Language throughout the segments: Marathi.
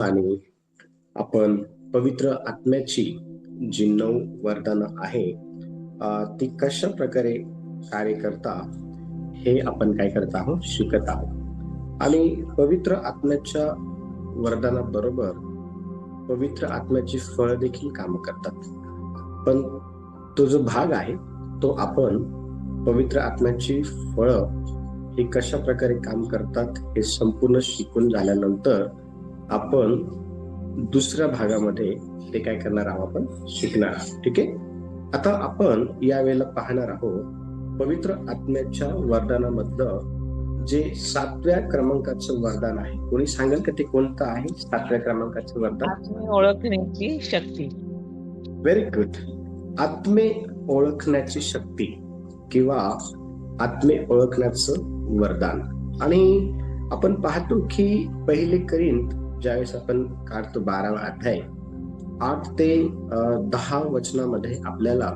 आणि आपण पवित्र आत्म्याची जी 9 वरदानं आहे ती कशा प्रकारे कार्य करता हे आपण काय करत आहोत शिकत आहोत. आणि पवित्र आत्म्याच्या वरदानाबरोबर पवित्र आत्म्याची फळ देखील काम करतात. पण तो जो भाग आहे तो आपण पवित्र आत्म्याची फळ हे कशा प्रकारे काम करतात हे संपूर्ण शिकून झाल्यानंतर आपण दुसऱ्या भागामध्ये ते काय करणार आहोत आपण शिकणार आहोत. ठीक आहे. आता आपण यावेळेला पाहणार आहोत पवित्र आत्म्याच्या वरदानामधलं जे 7व्या क्रमांकाचं वरदान आहे. कोणी सांगेल का ते कोणतं आहे 7व्या क्रमांकाचं वरदान? आत्मे ओळखण्याची शक्ती. Very good. आत्मे ओळखण्याची शक्ती किंवा आत्मे ओळखण्याचं वरदान. आणि आपण पाहतो की पहिले करिंथ ज्यावेळेस आपण काढतो 12वा अध्याय 8 ते 10 वचनामध्ये आपल्याला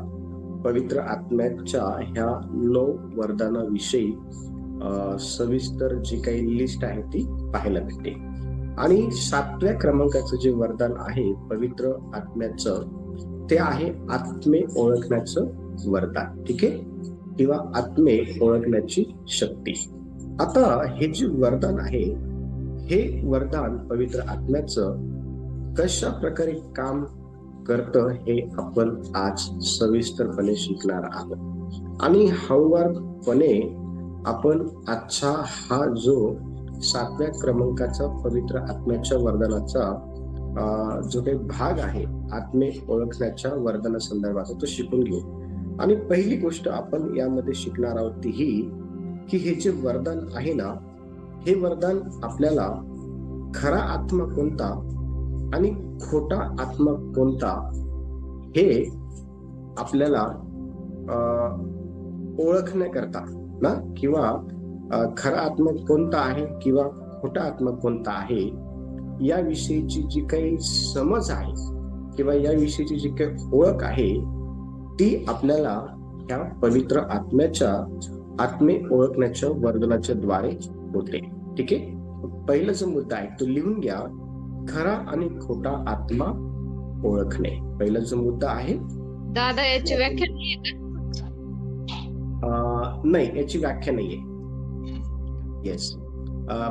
पवित्र आत्म्याच्या ह्या 9 वरदानाविषयी सविस्तर जी काही लिस्ट आहे ती पाहायला भेटते. आणि 7व्या क्रमांकाचं जे वरदान आहे पवित्र आत्म्याचं ते आहे आत्मे ओळखण्याचं वरदान. ठीक आहे. किंवा आत्मे ओळखण्याची शक्ती. आता हे जे वरदान आहे हे वरदान पवित्र आत्म्याचं कशा प्रकारे काम करतं हे आपण आज सविस्तरपणे शिकणार आहोत. आणि हळूवारपणे आपण आजचा हा जो 7व्या क्रमांकाचा पवित्र आत्म्याच्या वरदानाचा जो काही भाग आहे आत्मे ओळखण्याच्या वरदानासंदर्भात तो शिकून घेऊ. आणि पहिली गोष्ट आपण यामध्ये शिकणार आहोत ती ही की हे जे वरदान आहे ना हे वरदान आपल्याला खरा आत्मा कोणता आणि खोटा आत्मा कोणता हे आपल्याला ओळखण्याकरता ना किंवा खरा आत्मा कोणता आहे किंवा खोटा आत्मा कोणता आहे याविषयीची जी काही समज आहे किंवा याविषयीची जी काही ओळख आहे ती आपल्याला ह्या पवित्र आत्म्याच्या आत्मे ओळखण्याच्या वरदानाच्या द्वारे होते. ठीक आहे. पहिला जो मुद्दा आहे तो लिहून घ्या. खरा आणि खोटा आत्मा ओळखणे. पहिला जो मुद्दा आहे दादा याची व्याख्या नाहीये का? नाही, याची व्याख्या नाहीये. येस.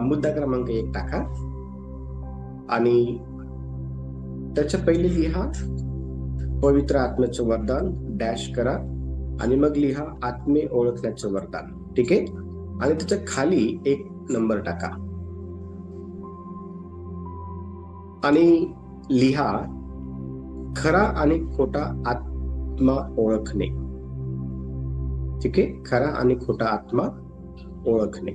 मुद्दा क्रमांक 1 टाका आणि त्याच्या पहिले लिहा पवित्र आत्म्याचं वरदान डॅश करा आणि मग लिहा आत्मे ओळखण्याचं वरदान. ठीक आहे. आणि त्याच्या खाली 1 नंबर टाका आणि लिहा खरा आणि खोटा आत्मा ओळखणे. ठीक आहे. खरा आणि खोटा आत्मा ओळखणे.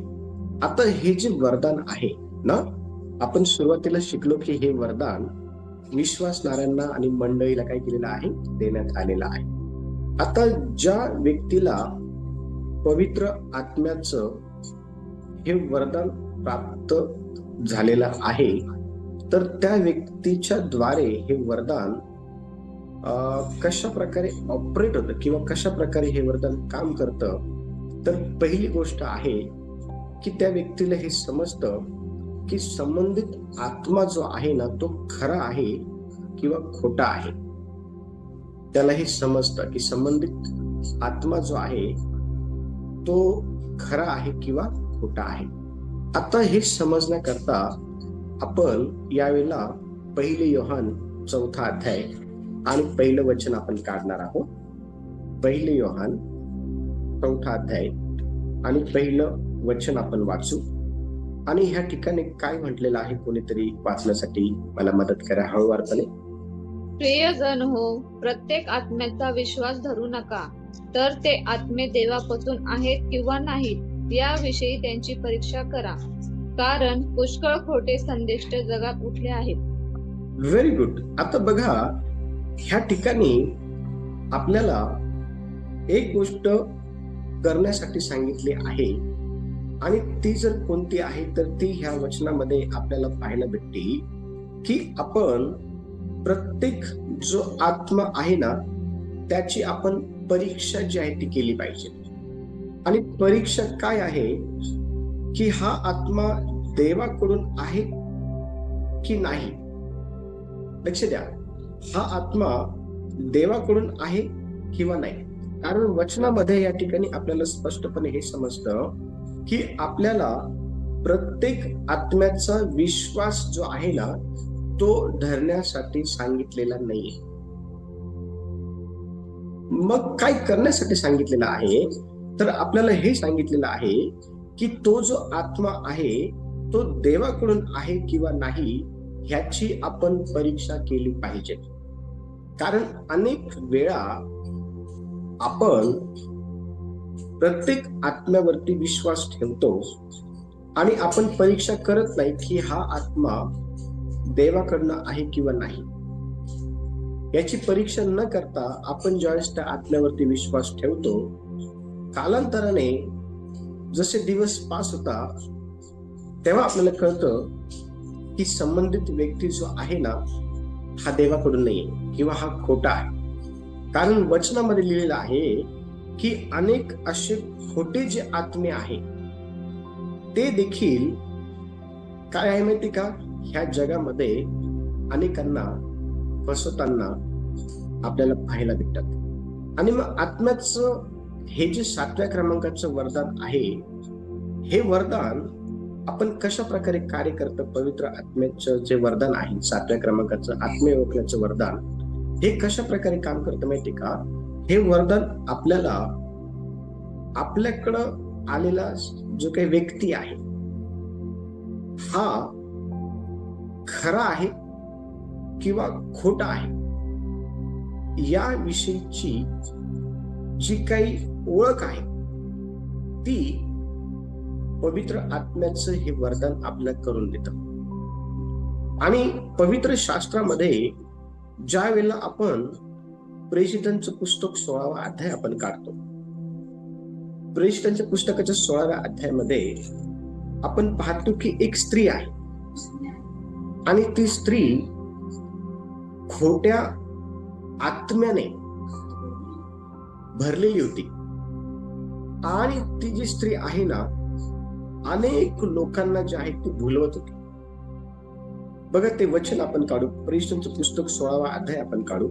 आता हे जे वरदान आहे ना आपण सुरुवातीला शिकलो की हे वरदान विश्वासणाऱ्यांना आणि मंडळीला काय केलेलं आहे देण्यात आलेलं आहे. आता ज्या व्यक्तीला पवित्र आत्म्याचं हे वरदान प्राप्त झालेलं आहे तर त्या व्यक्तीच्या द्वारे हे वरदान कशा प्रकारे ऑपरेट होतं किंवा कशा प्रकारे हे वरदान काम करतं तर पहिली गोष्ट आहे की त्या व्यक्तीला हे समजतं की संबंधित आत्मा जो आहे ना तो खरा आहे किंवा खोटा आहे. त्याला हे समजतं की संबंधित आत्मा जो आहे तो खरा आहे किंवा खोटा आहे. आता हे समजण्याकरता आपण यावेळेला 1 योहान 4था अध्याय आणि पहिलं वचन आपण काढणार आहोत. 1 योहान 4था अध्याय आणि पहिलं वचन आपण वाचू. आणि ह्या ठिकाणी काय म्हटलेलं आहे कोणीतरी वाचण्यासाठी मला मदत करा हळूवारपणे. प्रियजन हो, प्रत्येक आत्म्याचा विश्वास धरू नका, तर ते आत्मे देवापासून आहेत किंवा नाहीत याविषयी त्यांची परीक्षा करा, कारण पुष्कळ खोटे संदेष्ट जगात उठले आहेत. Very good. आता बघा ह्या ठिकाणी आपल्याला एक गोष्ट करण्यासाठी सांगितली आहे आणि ती जर कोणती आहे तर ती ह्या वचनामध्ये आपल्याला पाहायला भेटते की आपण प्रत्येक जो आत्मा आहे ना त्याची आपण परीक्षा जी आहे ती केली पाहिजे. आणि परीक्षा काय आहे की हा आत्मा देवाकडून आहे की नाही लक्ष द्या, हा आत्मा देवाकडून आहे किंवा नाही. कारण वचनामध्ये या ठिकाणी आपल्याला स्पष्टपणे हे समजतं की आपल्याला प्रत्येक आत्म्याचा विश्वास जो आहे ना तो धरण्यासाठी सांगितलेला नाहीये. मग काय करण्यासाठी सांगितलेलं आहे, तर आपल्याला हे सांगितलेलं आहे की तो जो आत्मा आहे तो देवाकडून आहे किंवा नाही ह्याची आपण परीक्षा केली पाहिजे. कारण अनेक वेळा आपण प्रत्येक आत्म्यावरती विश्वास ठेवतो आणि आपण परीक्षा करत नाही की हा आत्मा देवाकडनं आहे किंवा नाही. याची परीक्षा न करता आपण ज्यावेळेस त्या आत्म्यावरती विश्वास ठेवतो, कालांतराने जसे दिवस पास होता तेव्हा आपल्याला कळतं की संबंधित व्यक्ती जो आहे ना हा देवाकडून नाहीये किंवा हा खोटा आहे. कारण वचनामध्ये लिहिलेलं आहे की अनेक असे खोटे जे आत्मे आहेत ते देखील काय आहे माहिती का, ह्या जगामध्ये अनेकांना फसवताना आपल्याला पाहायला भेटतात. आणि मग आत्म्याचं हे जे 7व्या क्रमांकाचं वरदान आहे, हे वरदान आपण कशा प्रकारे कार्य करतं. पवित्र आत्म्याचं जे वरदान आहे 7व्या क्रमांकाचं आत्मे ओळखण्याचं वरदान, हे कशा प्रकारे काम करतं माहिती का. हे वरदान आपल्याला आपल्याकडं आलेला जो काही व्यक्ती आहे हा खरा आहे किंवा खोटा आहे या विषयीची जी काही ओळख आहे ती पवित्र आत्म्याचं हे वरदान आपल्याला करून देतं. आणि पवित्र शास्त्रामध्ये ज्या वेळेला आपण प्रेषितांचं पुस्तक 16वा अध्याय आपण काढतो, प्रेषितांच्या पुस्तकाच्या 16व्या अध्यायामध्ये आपण पाहतो की एक स्त्री आहे आणि ती स्त्री खोट्या आत्म्याने भरलेली होती. आणि ती जी स्त्री आहे ना अनेक लोकांना जे आहे ती भुलवत होती. बघा ते वचन आपण काढू, प्रेषितांचं पुस्तक 16वा अध्याय आपण काढू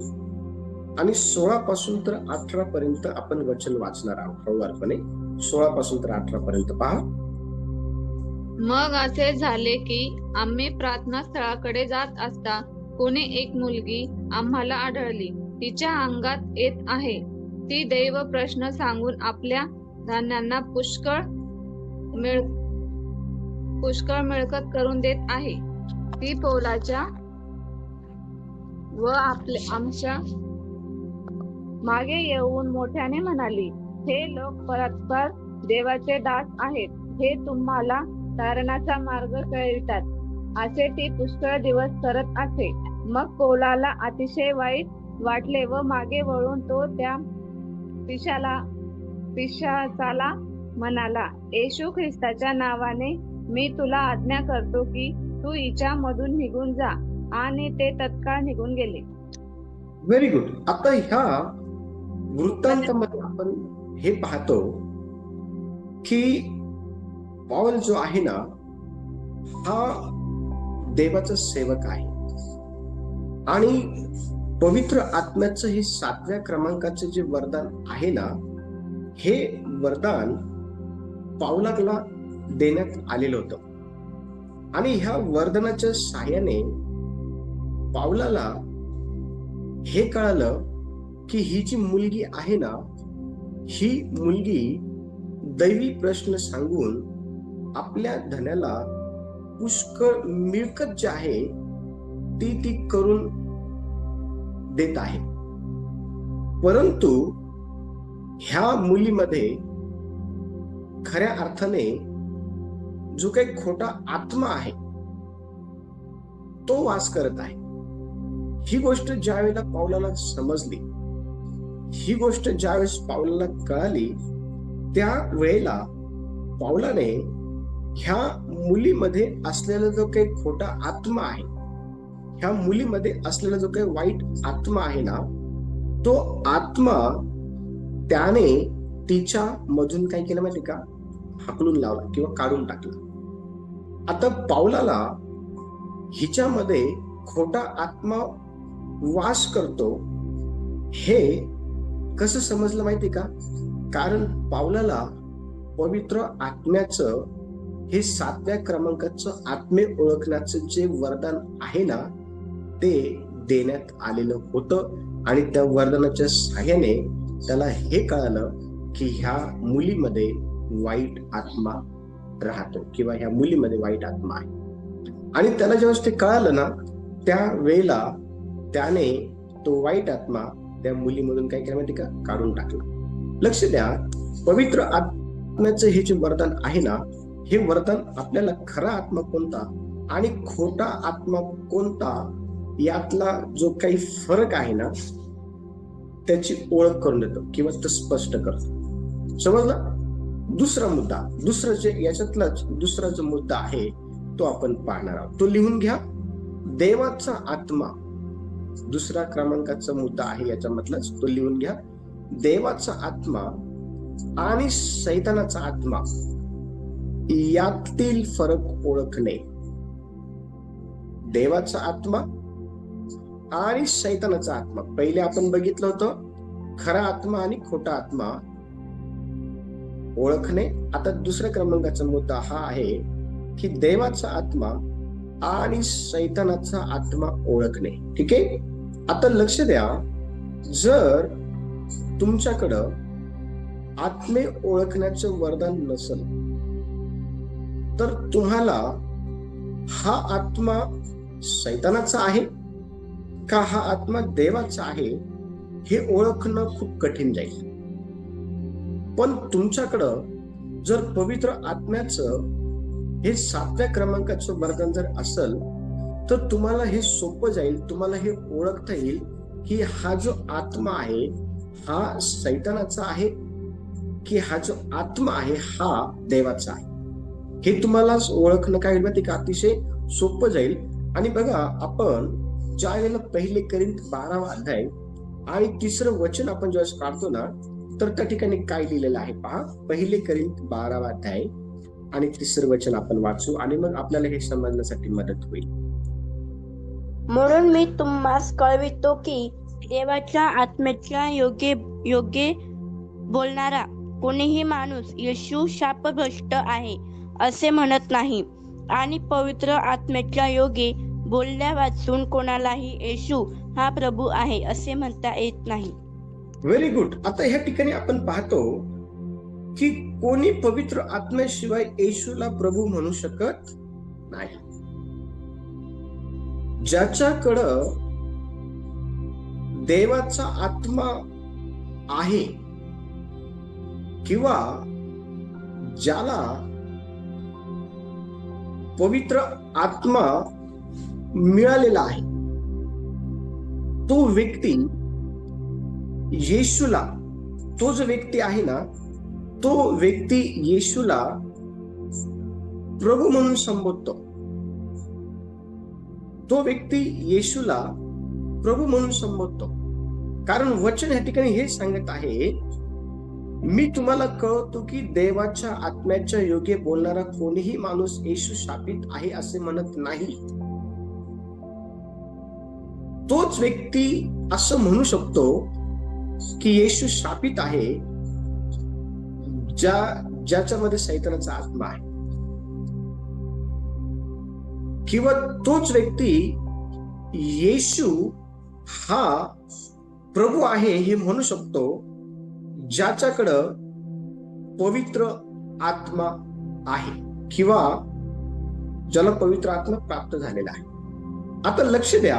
आणि 16 पासून तर 18 पर्यंत आपण वचन वाचणार आहोत हळूवारपणे. 16 पासून तर 18 पर्यंत पहा. मग असे झाले की आम्ही प्रार्थना स्थळाकडे जात असता कोणी एक मुलगी आम्हाला आढळली, तिच्या अंगात येत आहे. ती दैव प्रश्न सांगून आपल्या धान्यांना पुष्कळ मिळकत करून देत आहे. ती पौलाच्या व आमच्या मागे येऊन मोठ्याने म्हणाली, हे लोक परस्पर देवाचे दास आहेत, हे तुम्हाला तारणाचा मार्ग कळवितात. असे ती पुष्कळ दिवस करत असे. मग पौलाला अतिशय वाईट वाटले व मागे वळून तो त्या पिशाचाला म्हणाला, येशू ख्रिस्ताच्या नावाने मी तुला आज्ञा करतो की तू हिच्या मधून निघून जा. आणि ते तत्काळ निघून गेले. Very good. आता ह्या वृत्तांतामध्ये आपण हे पाहतो की पौल जो आहे ना हा देवाचा सेवक आहे आणि पवित्र आत्म्याचं हे 7व्या क्रमांकाचं जे वरदान आहे ना हे वरदान पौलाला देण्यात आलेलं होतं. आणि ह्या वरदानाच्या सहाय्याने पौलाला हे कळालं की ही जी मुलगी आहे ना ही मुलगी दैवी प्रश्न सांगून आपल्या धनाला पुष्कळ मिळकत जी आहे ती करून देत आहे. परंतु ह्या मुलीमध्ये खऱ्या अर्थाने जो काही खोटा आत्मा आहे तो वास करत आहे. ही गोष्ट ज्या वेळेला पौलाला समजली, ही गोष्ट ज्यावेळेस पौलाला कळाली, त्या वेळेला पौलाने ह्या मुलीमध्ये असलेला जो काही खोटा आत्मा आहे, ह्या मुलीमध्ये असलेला जो काही वाईट आत्मा आहे ना तो आत्मा त्याने तिच्या मधून काय केलं माहिती का, हाकलून लावला किंवा काढून टाकला. आता पौलाला हिच्यामध्ये खोटा आत्मा वास करतो हे कसं समजलं माहिती का? कारण पावलाला पवित्र आत्म्याचं हे 7व्या क्रमांकाचं आत्मे ओळखण्याचं जे वरदान आहे ना, ते देण्यात आलेलं होतं आणि त्या वरदानाच्या सहाय्याने त्याला हे कळालं की ह्या मुलीमध्ये वाईट आत्मा राहतो किंवा ह्या मुलीमध्ये वाईट आत्मा आहे. आणि त्याला जेव्हा ते कळालं ना, त्या वेळेला त्याने तो वाईट आत्मा त्या मुलीमधून काय केलं माहिती का? काढून टाकला. लक्ष द्या, पवित्र आत्म्याचं हे जे वरदान आहे ना, हे वरदान आपल्याला खरा आत्मा कोणता आणि खोटा आत्मा कोणता यातला जो काही फरक आहे ना, त्याची ओळख करून देतो किंवा तो स्पष्ट करतो. समजलं? दुसरा मुद्दा, दुसरा जे याच्यातलाच दुसरा जो मुद्दा आहे तो आपण पाहणार आहोत. तो लिहून घ्या. देवाचा आत्मा दुसरा क्रमांकाचा मुद्दा आहे याच्यामधलाच, तो लिहून घ्या. देवाचा आत्मा आणि सैतानाचा आत्मा यातील फरक ओळखणे. देवाचा आत्मा आणि सैतानाचा आत्मा. पहिले आपण बघितलं होतं खरा आत्मा आणि खोटा आत्मा ओळखणे. आता दुसऱ्या क्रमांकाचा मुद्दा हा आहे की देवाचा आत्मा आणि सैतानाचा आत्मा ओळखणे. ठीक आहे? आता लक्ष द्या, जर तुमच्याकडं आत्मे ओळखण्याचं वरदान नसेल तर तुम्हाला हा आत्मा सैतानाचा आहे का हा आत्मा देवाचा आहे हे ओळखणं खूप कठीण जाईल. पण तुमच्याकडं जर पवित्र आत्म्याचं हे 7व्या क्रमांकाचं वरदान जर असेल तर तुम्हाला हे सोपं जाईल. तुम्हाला हे ओळखता येईल की हा जो आत्मा आहे हा सैतानाचा आहे की हा जो आत्मा आहे हा देवाचा आहे. हे तुम्हाला ओळखणं काय माहिती का? अतिशय सोपं जाईल. आणि बघा, आपण ज्या वेळेला पहिले करिंथ 12वा अध्याय आणि 3रं वचन आपण जेव्हा काढतो ना, तर त्या ठिकाणी काय लिहिलेलं आहे पहा. पहिले करिंथ 12वा अध्याय आणि 3रं वचन आपण वाचू आणि मग आपल्याला हे समजण्यासाठी मदत होईल. म्हणून मी तुम्हास कळवितो की देवाच्या आत्म्याच्या योग्य बोलणारा कोणीही माणूस येशू शापग्रस्त आहे असे म्हणत नाही, आणि पवित्र आत्म्याच्या योगे बोलल्या वाचून कोणालाही येशू हा प्रभू आहे असे म्हणता येत नाही. Very good. आता ह्या ठिकाणी आपण पाहतो की कोणी पवित्र आत्म्याशिवाय येशूला प्रभू म्हणू शकत नाही. ज्याच्याकडं देवाचा आत्मा आहे किंवा ज्याला पवित्र आत्मा मिळालेला आहे तो व्यक्ती येशूला, तो जो व्यक्ती आहे ना, तो व्यक्ती येशूला प्रभू म्हणून संबोधतो. तो व्यक्ती येशूला प्रभू म्हणून संबोधतो. कारण वचन या ठिकाणी हे सांगत आहे, मी तुम्हाला कळवतो की देवाच्या आत्म्याच्या योगे बोलणारा कोणीही माणूस येशू शापित आहे असे म्हणत नाही. तोच व्यक्ती असं म्हणू शकतो की येशू शापित आहे ज्याच्यामध्ये सैतानाचा आत्मा आहे, किंवा तोच व्यक्ती येशू हा प्रभू आहे हे म्हणू शकतो ज्याच्याकडं पवित्र आत्मा आहे किंवा ज्याला पवित्र आत्मा प्राप्त झालेला आहे. आता लक्ष द्या,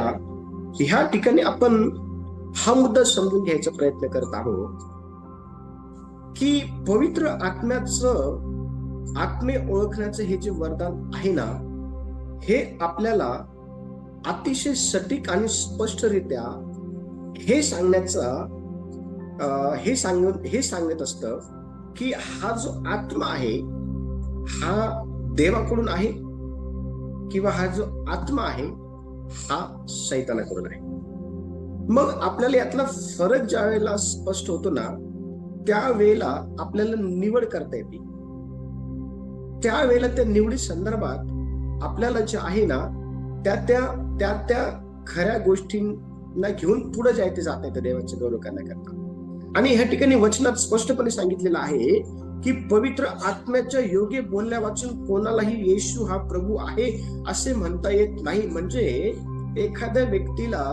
ह्या ठिकाणी आपण हा मुद्दा समजून घ्यायचा प्रयत्न करत आहोत की पवित्र आत्म्याचं आत्मे ओळखण्याचं हे जे वरदान आहे ना, हे आपल्याला अतिशय सटीक आणि स्पष्टरित्या हे सांगत असतं की हा जो आत्मा आहे हा देवाकडून आहे किंवा हा जो आत्मा आहे हा सैतानाकडून आहे. मग आपल्याला यातला फरक ज्या वेळेला स्पष्ट होतो ना, त्यावेळेला आपल्याला निवड करता येते. त्यावेळेला त्या निवडी संदर्भात आपल्याला जे आहे ना त्या खऱ्या गोष्टी ना घेऊन पुढे जे आहे ते जात नाही तर देवाचे गौरव करण्याकरता. आणि ह्या ठिकाणी वचनात स्पष्टपणे सांगितलेलं आहे की पवित्र आत्म्याच्या योग्य बोलल्या वाचून कोणालाही येशू हा प्रभू आहे असे म्हणता येत नाही. म्हणजे एखाद्या व्यक्तीला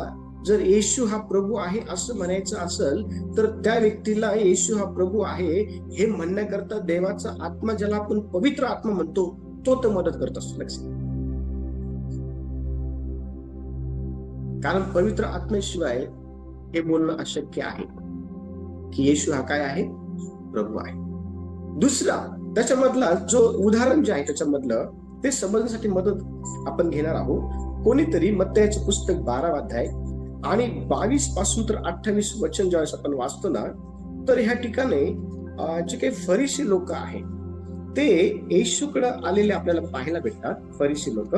जर येशू हा प्रभू आहे असं म्हणायचं असेल तर त्या व्यक्तीला येशू हा प्रभू आहे हे म्हणण्याकरता देवाचा आत्मा, ज्याला आपण पवित्र आत्मा म्हणतो, तो तर मदत करत असतो. लक्षात, कारण पवित्र आत्म्याशिवाय हे बोलणं अशक्य आहे की येशू हा काय आहे, प्रभू आहे. दुसरा त्याच्यामधला जो उदाहरण जे आहे त्याच्यामधलं ते समजण्यासाठी मदत आपण घेणार आहोत. कोणीतरी मत्तयाचे पुस्तक 12 अध्याय आणि 22 पासून तर 28 वचन ज्यावेळेस आपण वाचतो ना, तर ह्या ठिकाणी जे काही फरीसी लोक आहेत ते येशूकडे आलेले आपल्याला पाहायला भेटतात. फरीसी लोक,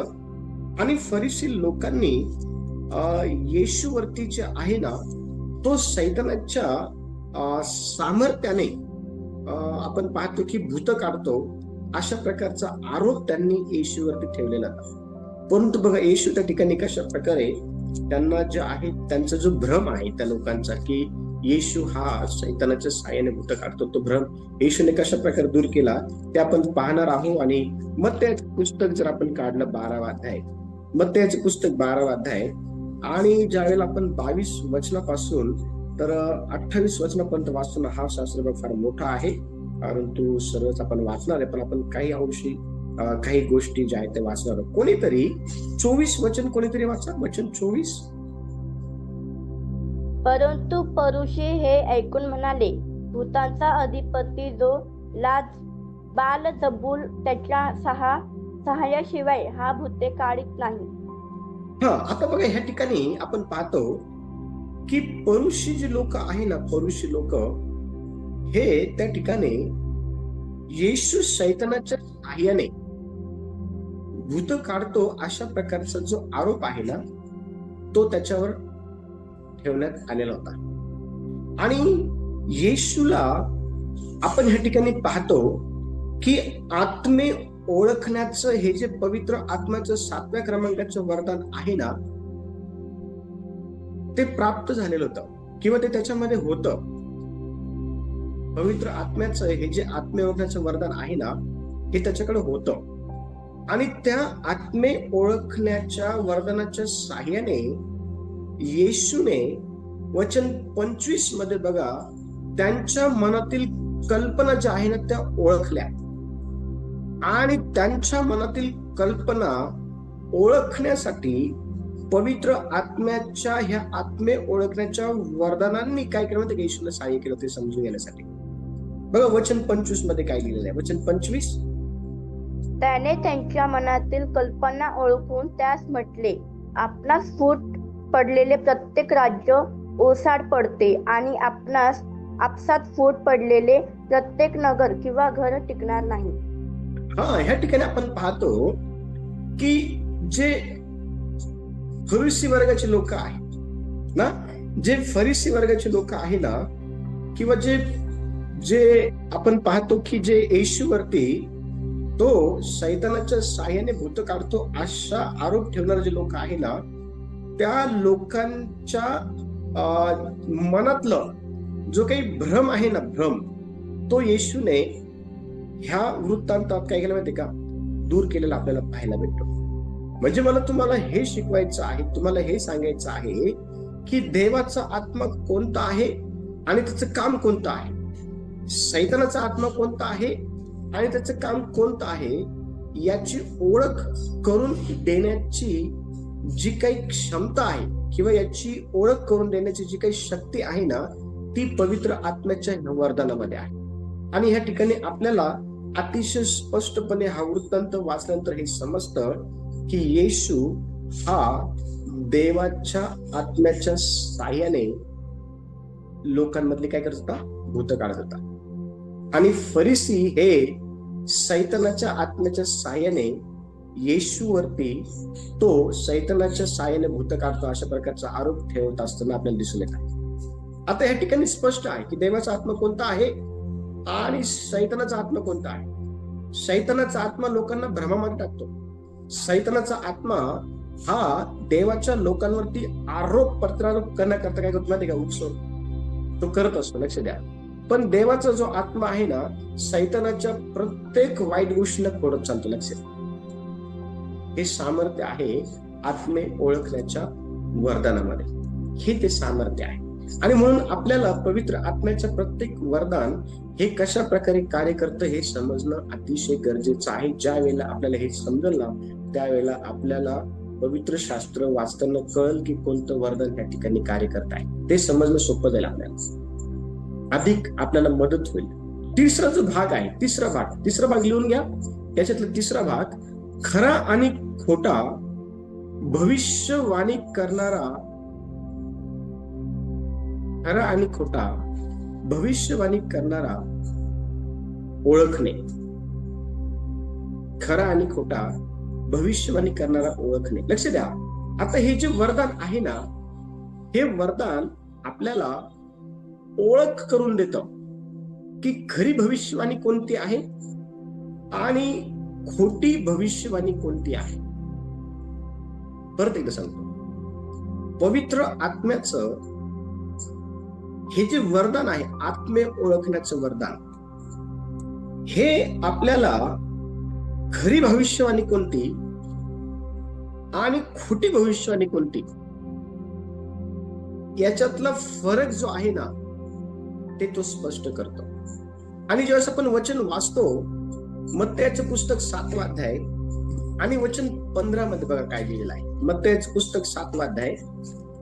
आणि फरीसी लोकांनी येशूवरती जे आहे ना तो सैतानाच्या सामर्थ्याने आपण पाहतो की भूत काढतो अशा प्रकारचा आरोप त्यांनी येशूवरती ठेवलेला होता. परंतु बघा येशू त्या ठिकाणी कशा प्रकारे त्यांना जे आहे त्यांचा जो भ्रम आहे त्या लोकांचा की येशू हा सैतानाच्या साहाय्याने भूत काढतो, तो भ्रम येशूने कशा प्रकारे दूर केला ते आपण पाहणार आहोत. आणि मत्तयाचे पुस्तक जर आपण काढलं 12 अध्याय, मत्तयाचे पुस्तक 12 अध्याय आणि ज्यावेळेला आपण 22 वचनापासून तर 28 वचनापर्यंत वाचतो ना, हा शास्त्र फार मोठा आहे परंतु सर्वच आपण वाचणार आहे, पण आपण काही अंशी काही गोष्टी ज्या आहेत ते वाचणार. कोणीतरी 24 वचन कोणीतरी वाचा, वचन 24. परंतु परुषे हे ऐकून म्हणाले, भूतांचा अधिपती जो बालजबूल त्याच्या सहाय्याशिवाय हा भूते काढीत नाही. आता बघा ह्या ठिकाणी आपण पाहतो की परुषी जे लोक आहे ना, परुषी लोक हे त्या ठिकाणी येशू सैतानाच्या साहाय्याने भूत काढतो अशा प्रकारचा जो आरोप आहे ना तो त्याच्यावर ठेवण्यात आलेला होता. आणि येशूला आपण ह्या ठिकाणी पाहतो की आत्मे ओळखण्याचं हे जे पवित्र आत्म्याचं 7व्या क्रमांकाचं वरदान आहे ना ते प्राप्त झालेलं होतं किंवा ते त्याच्यामध्ये होतं. पवित्र आत्म्याचं हे जे आत्मे ओळखण्याचं वरदान आहे ना हे त्याच्याकडे होतं. आणि त्या आत्मे ओळखण्याच्या वरदानाच्या साहाय्याने येशूने वचन 25 मध्ये बघा त्यांच्या मनातील कल्पना ज्या आहे ना त्या ओळखल्या. आणि त्यांच्या मनातील कल्पना ओळखण्यासाठी पवित्र आत्म्याच्या ह्या आत्मे ओळखण्याच्या वरदानांनी काय केलं होतं, येशूला सहाय्य केलं ते समजून घेण्यासाठी. बघा वचन 25 मध्ये काय लिहिलेलं आहे, वचन 25. त्याने त्यांच्या मनातील कल्पना ओळखून त्यास म्हटले, आपणास फूट पडलेले प्रत्येक राज्य ओसाड पडते आणि आपसात फूट पडलेले प्रत्येक नगर किंवा घर टिकणार नाही. ह्या ठिकाणी आपण पाहतो की जे फरीसी वर्गाचे लोक आहेत ना, जे फरीसी वर्गाचे लोक आहे ना, किंवा जे आपण पाहतो की जे येशूवरती तो सैतानाच्या साहाय्याने भूत काढतो अशा आरोप ठेवणारे जे लोक आहे ना त्या लोकांच्या मनातलं जो काही भ्रम आहे ना, भ्रम तो येशूने ह्या वृत्तांतात काय केलं माहिती का, दूर केलेला आपल्याला पाहायला भेटतो. म्हणजे मला तुम्हाला हे शिकवायचं आहे, तुम्हाला हे सांगायचं आहे की देवाचा आत्मा कोणता आहे आणि त्याचं काम कोणतं आहे, सैतानाचा आत्मा कोणता आहे आणि त्याचं काम कोणतं आहे, याची ओळख करून देण्याची जी काही क्षमता आहे किंवा याची ओळख करून देण्याची जी काही शक्ती आहे ना ती पवित्र आत्म्याच्या वरदानामध्ये आहे. आणि ह्या ठिकाणी आपल्याला अतिशय स्पष्टपणे हा वृत्तांत वाचल्यानंतर हे समजतं की येशू हा देवाच्या आत्म्याच्या साहाय्याने लोकांमधले काय करत होता, भूत काढत होता. आणि फरीसी हे सैतानाच्या आत्म्याच्या साहाय्याने येशूवरती तो सैतानाच्या साहाय्याने भूत काढतो अशा प्रकारचा आरोप ठेवत असताना आपल्याला दिसून येत आहे. आता या ठिकाणी स्पष्ट आहे की देवाचा आत्मा कोणता आहे आणि सैतानाचा आत्मा कोणता आहे. सैतानाचा आत्मा लोकांना भ्रमामध्ये टाकतो. सैतानाचा आत्मा हा देवाच्या लोकांवरती आरोप प्रत्यारोप करण्याकरता काय करतो माहिती का, उपसो तो करत असतो. लक्ष द्या. पण देवाचा जो आत्मा आहे ना, सैतानाच्या प्रत्येक वाईट गोष्टीला खोडत चालतो. लक्ष द्या. हे सामर्थ्य आहे आत्मे ओळखण्याच्या वरदानामध्ये. हे ते सामर्थ्य आहे. आणि म्हणून आपल्याला पवित्र आत्म्याच्या प्रत्येक वरदान हे कशा प्रकारे कार्य करतं हे समजणं अतिशय गरजेचं आहे. ज्या वेळेला आपल्याला हे समजेल ना, त्यावेळेला आपल्याला पवित्र शास्त्र वाचताना कळेल की कोणतं वरदान त्या ठिकाणी कार्य करत आहे. ते समजणं सोपं जाईल आपल्याला, अधिक आपल्याला मदत होईल. तिसरा जो भाग आहे, तिसरा भाग लिहून घ्या. याच्यातला तिसरा भाग, खरा आणि खोटा भविष्यवाणी करणारा, खरा आणि खोटा भविष्यवाणी करणारा ओळखणे. खरा आणि खोटा भविष्यवाणी करणारा ओळखणे. लक्ष द्या. आता हे जे वरदान आहे ना, हे वरदान आपल्याला ओळख करून देतं की खरी भविष्यवाणी कोणती आहे आणि खोटी भविष्यवाणी कोणती आहे. परत एकदा सांगतो, पवित्र आत्म्याचं हे जे वरदान आहे, आत्मे ओळखण्याचं वरदान, हे आपल्याला खरी भविष्यवाणी कोणती आणि खोटी भविष्यवाणी कोणती याच्यातला फरक जो आहे ना, ते तो स्पष्ट करतो. आणि ज्यावेळेस आपण वचन वाचतो, मत्तयाचं पुस्तक 7वा अध्याय आणि वचन 15 मध्ये बघा काय लिहिलेलं आहे. मत्तयाचं पुस्तक 7वा अध्याय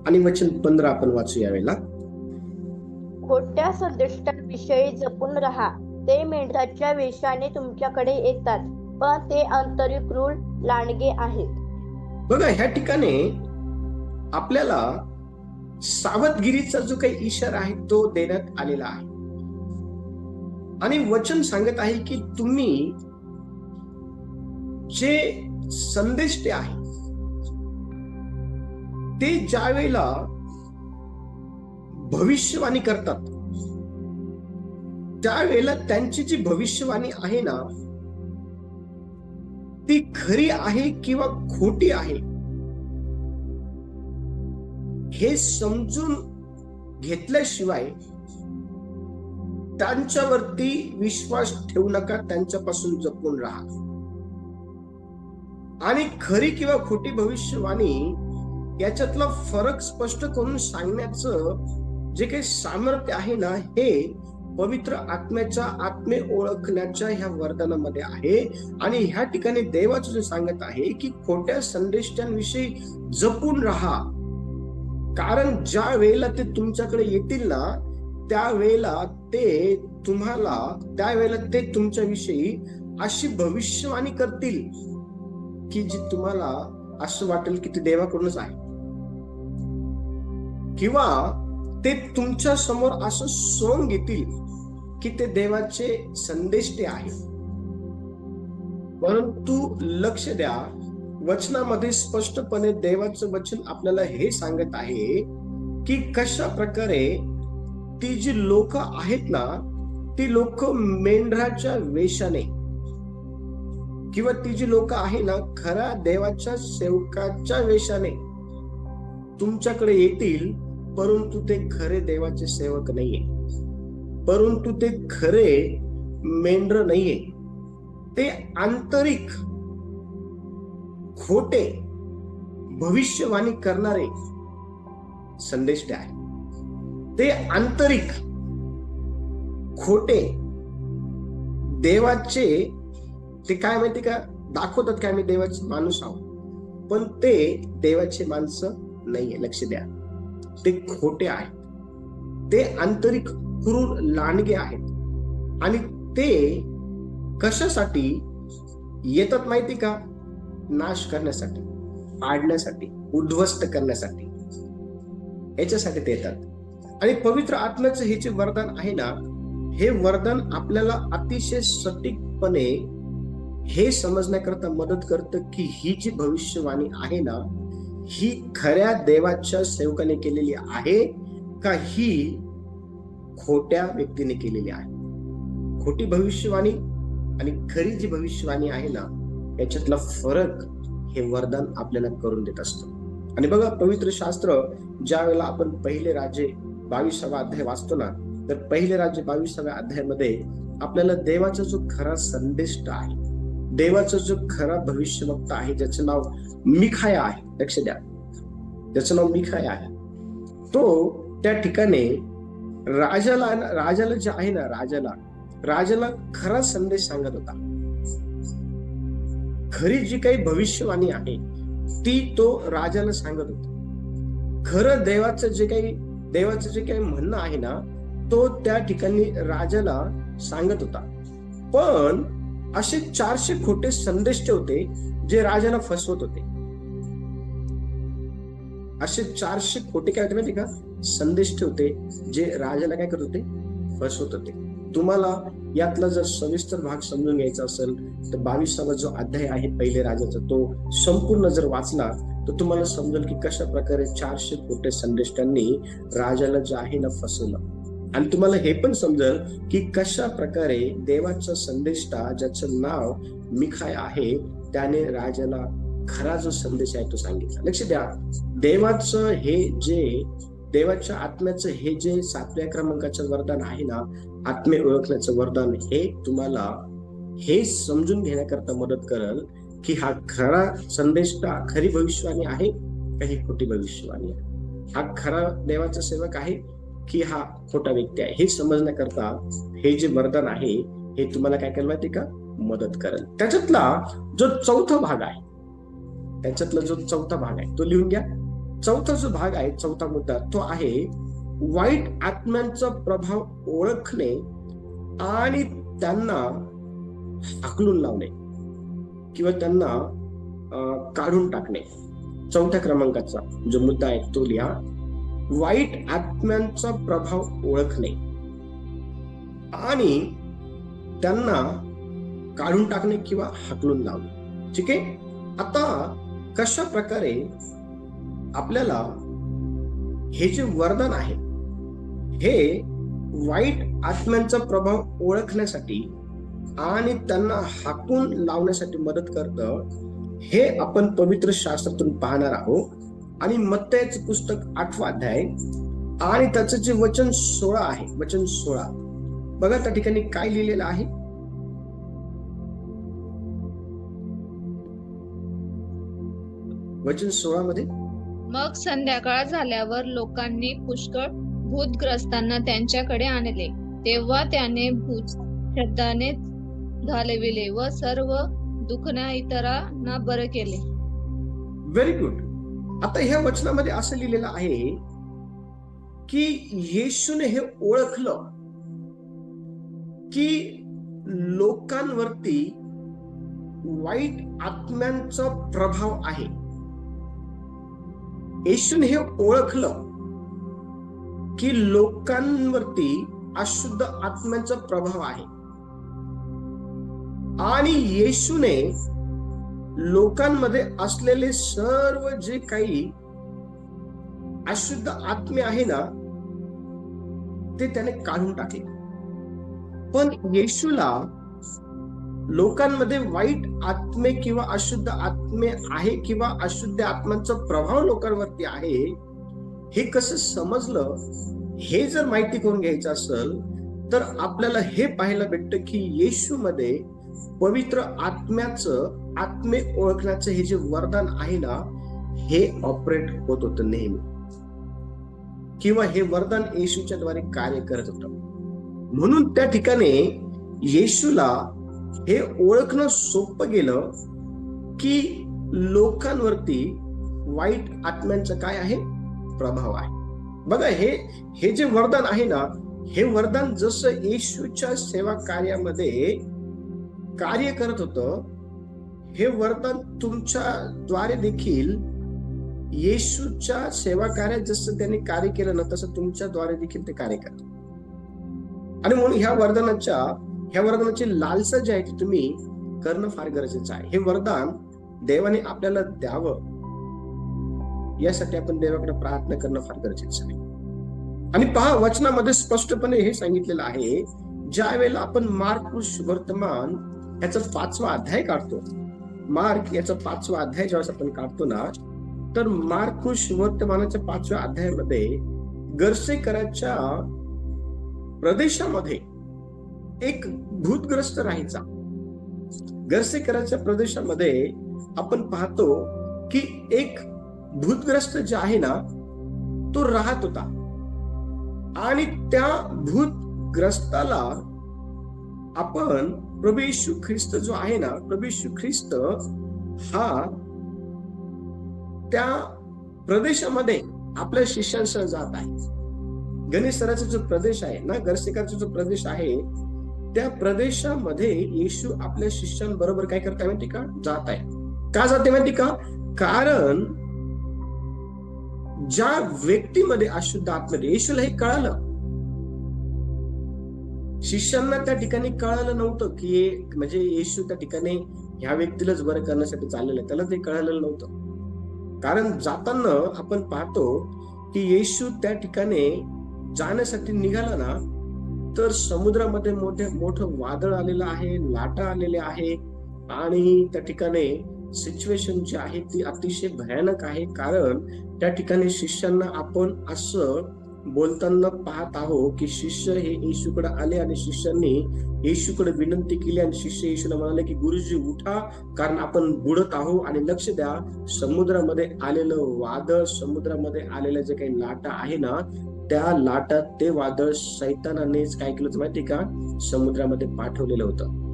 आणि वचन 15 आपण वाचू यावेळेला. खोट्या संदेष्टांविषयी जपून राहा. ते मेंढराच्या वेशाने तुमच्याकडे येतात, पण ते आंतरिक क्रूर लांडगे आहेत. बघा, ह्या ठिकाणी आपल्याला सावधगिरीचा जो काही इशारा आहे तो देण्यात आलेला आहे. आणि वचन सांगत आहे की तुम्ही जे संदेष्टे आहे ते ज्या वेळेला भविष्यवाणी करतात, त्यावेळेला त्यांची जी भविष्यवाणी आहे ना, ती खरी आहे किंवा खोटी आहे हे समजून घेतल्याशिवाय त्यांच्यावरती विश्वास ठेवू नका. त्यांच्यापासून जपून राहा. आणि खरी किंवा खोटी भविष्यवाणी याच्यातला फरक स्पष्ट करून सांगण्याचं जे काही सामर्थ्य आहे ना, हे पवित्र आत्म्याच्या आत्मे ओळखण्याच्या ह्या वरदानामध्ये आहे. आणि ह्या ठिकाणी देवाचं जे सांगत आहे की खोट्या संदेष्टांविषयी जपून राहा, कारण ज्या वेळेला ते तुमच्याकडे येतील ना, त्यावेळेला ते तुमच्याविषयी अशी भविष्यवाणी करतील की जी तुम्हाला असं वाटेल की ते देवाकडूनच आहे, किंवा ते तुमच्या समोर असं सोंग घेतील की ते देवाचे संदेष्टे आहे. परंतु लक्ष द्या, वचनामध्ये स्पष्टपणे देवाचं वचन आपल्याला हे सांगत आहे की कशा प्रकारे ती जी लोक आहेत ना, ती लोक मेंढराच्या वेशाने, किंवा ती जी लोक आहे ना, खऱ्या देवाच्या सेवकाच्या वेशाने तुमच्याकडे येतील, परंतु ते खरे देवाचे सेवक नाहीये, परंतु ते खरे मेंढर नाहीये. ते आंतरिक खोटे भविष्यवाणी करणारे संदेष्टे आहे. ते आंतरिक खोटे देवाचे, ते काय माहिती का, दाखवतात काय मी देवाचे माणूस आहोत, पण ते देवाचे माणसं नाहीये. लक्ष द्या, ते खोटे आहेत. ते आंतरिक क्रूर लांडगे आहेत. आणि ते कशासाठी येतात माहिती का? नाश करण्यासाठी, पाडण्यासाठी, उद्ध्वस्त करण्यासाठी, याच्यासाठी ते येतात. आणि पवित्र आत्म्याचं हे जे वरदान आहे ना, हे वरदान आपल्याला अतिशय सटीकपणे हे समजण्याकरता मदत करतं की ही जी भविष्यवाणी आहे ना, ही खऱ्या देवाच्या सेवकाने केलेली आहे का ही खोट्या व्यक्तीने केलेली आहे. खोटी भविष्यवाणी आणि खरी जी भविष्यवाणी आहे ना, याच्यातला फरक हे वरदान आपल्याला करून देत असतं. आणि बघा, पवित्र शास्त्र ज्या वेळेला आपण पहिले राजे 22वा अध्याय वाचतो ना, तर पहिले राजे 22व्या अध्यायामध्ये आपल्याला देवाचा जो खरा संदेष्ट आहे, देवाचा जो खरा भविष्यवक्ता आहे, ज्याचं नाव मिखाया आहे, लक्ष द्या, ज्याचं नाव मिखाया आहे, तो त्या ठिकाणी राजाला जे आहे ना, राजाला खरा संदेश सांगत होता. खरी जी काही भविष्यवाणी आहे ती तो राजाला सांगत होता. खरं देवाचं जे काही म्हणणं आहे ना, तो त्या ठिकाणी राजाला सांगत होता. पण असे 400 खोटे संदेष्टे होते जे राजाला फसवत होते. असे 400 खोटे काय होते माहिती का, संदेष्टे होते जे राजाला काय करत होते, फसवत होते. तुम्हाला यातला जर सविस्तर भाग समजून घ्यायचा असेल तर 22वा जो अध्याय आहे पहिले राजाचा, तो संपूर्ण जर वाचला तर तुम्हाला समजेल की कशा प्रकारे 400 खोटे संदेष्टांनी राजाला जे आहे ना फसवलं. आणि तुम्हाला हे पण समजेल की कशा प्रकारे देवाचा संदेष्टा, ज्याचं नाव मिखाया आहे, त्याने राजाला खरा जो संदेश आहे तो सांगितला. लक्ष द्या, देवाच्या आत्म्याचं हे जे 7व्या क्रमांकाचं वरदान आहे ना, आत्मे ओळखण्याचं वरदान, हे तुम्हाला हे समजून घेण्याकरता मदत करेल की हा खरा संदेष्टा, खरी भविष्यवाणी आहे का ही खोटी भविष्यवाणी आहे, हा खरा देवाचा सेवक आहे की हा खोटा व्यक्ती आहे, हे समजण्याकरता हे जे वरदान आहे हे तुम्हाला काय करायला माहिती का, मदत करेल. त्याच्यातला जो चौथा भाग आहे तो लिहून घ्या. चौथा जो भाग आहे, चौथा मुद्दा, तो आहे वाईट आत्म्यांचा प्रभाव ओळखणे आणि त्यांना हाकलून लावणे किंवा त्यांना काढून टाकणे. चौथ्या क्रमांकाचा जो मुद्दा आहे तो लिहा. वाईट आत्म्यांचा प्रभाव ओळखणे आणि त्यांना काढून टाकणे किंवा हाकलून लावणे. ठीक आहे. आता कशा प्रकारे आपल्याला हे जे वरदान आहे हे वाईट आत्म्यांचा प्रभाव ओळखण्यासाठी आणि त्यांना हाकून लावण्यासाठी मदत करतं, हे आपण पवित्र शास्त्रातून पाहणार आहोत. आणि मत्तयाचं पुस्तक 8वा अध्याय आणि त्याचं जे वचन 16 आहे, वचन 16 बघा, त्या ठिकाणी काय लिहिलेलं आहे. वचन 16 मध्ये, मग संध्याकाळ झाल्यावर लोकांनी पुष्कळ भूतग्रस्तांना त्यांच्याकडे आणले. तेव्हा त्याने भूत श्रद्धाने घालविले व सर्व दुखण्या इतरांना बरं केले. Very good. आता ह्या वचनामध्ये असं लिहिलेलं आहे की येशूने हे ओळखलं की लोकांवरती वाईट आत्म्यांचा प्रभाव आहे. येशूने हे ओळखलं की लोकांवरती अशुद्ध आत्म्यांचा प्रभाव आहे आणि येशूने लोकांमध्ये असलेले सर्व जे काही अशुद्ध आत्मे आहे ना ते त्याने काढून टाकले. पण येशूला लोकांमध्ये वाईट आत्मे किंवा अशुद्ध आत्मे आहे किंवा अशुद्ध आत्म्यांचा प्रभाव लोकांवरती आहे हे कसं समजलं, हे जर माहिती करून घ्यायचं असेल तर आपल्याला हे पाहायला भेटतं की येशूमध्ये पवित्र आत्मे ओळखण्याचं हे जे वरदान आहे ना हे ऑपरेट होत होतं नेहमी, किंवा हे वरदान येशूच्या द्वारे कार्य करत होतं. म्हणून त्या ठिकाणी येशूला हे ओळखणं सोपं गेलं की लोकांवरती वाईट आत्म्यांचा काय आहे, प्रभाव आहे. बघा, हे जे वरदान आहे ना, हे वरदान जसं येशूच्या सेवा कार्यामध्ये कार्य करत होतं, हे वरदान तुमच्या द्वारे देखील येशूच्या सेवा कार्यात जसं त्यांनी कार्य केलं ना तसं तुमच्या द्वारे देखील ते कार्य करत. आणि म्हणून ह्या वरदानाची लालसा जी आहे ती तुम्ही करणं फार गरजेचं आहे. हे वरदान देवाने आपल्याला द्यावं यासाठी आपण देवाकडे प्रार्थना करणं फार गरजेचं आहे. आणि पहा, वचनामध्ये स्पष्टपणे हे सांगितलेलं आहे, ज्या वेळेला आपण मार्कुस वर्तमान याचा 5वा अध्याय काढतो मार्क याचा 5वा अध्याय ज्यावेळेस आपण काढतो ना, तर मार्कुश वर्तमानाच्या 5व्या अध्यायामध्ये गर्सेकराच्या प्रदेशामध्ये एक भूतग्रस्त राहायचा. गर्सेकराच्या प्रदेशामध्ये आपण पाहतो की एक भूतग्रस्त जे आहे ना तो राहत होता, आणि त्या भूतग्रस्ताला आपण प्रभू येशू ख्रिस्त जो आहे ना, प्रभू येशू ख्रिस्त हा त्या प्रदेशामध्ये आपल्या शिष्यांसह जात आहे. गणेशराचा जो प्रदेश आहे ना, गर्सेकरचा जो प्रदेश आहे, त्या प्रदेशामध्ये येशू आपल्या शिष्यांबरोबर काय करताय माहिती का, जात आहे. का जाते माहिती का? कारण ज्या व्यक्तीमध्ये अशुद्ध आत्मध्ये, येशूला हे कळालं, शिष्यांना त्या ठिकाणी कळालं नव्हतं की म्हणजे येशू त्या ठिकाणी ह्या व्यक्तीलाच बरं करण्यासाठी चाललेलं आहे, त्याला ते कळालेलं नव्हतं. कारण जाताना आपण पाहतो की येशू त्या ठिकाणी जाण्यासाठी निघाला ना, तर समुद्रामध्ये मोठं वादळ आलेलं आहे, लाटा आलेल्या आहे, आणि त्या ठिकाणी सिच्युएशन जी आहे ती अतिशय भयानक आहे. कारण त्या ठिकाणी शिष्यांना आपण असं बोलताना पाहत आहोत की शिष्य हे येशूकडे आले आणि शिष्यांनी येशूकडे विनंती केली, आणि शिष्य येशूला म्हणाले की गुरुजी उठा, कारण आपण बुडत आहोत. आणि लक्ष द्या, समुद्रामध्ये आलेलं वादळ, समुद्रामध्ये आलेल्या जे काही लाटा आहे ना, त्या लाटात ते वादळ सैतानानेच काय केलं माहिती का, समुद्रामध्ये पाठवलेलं होतं.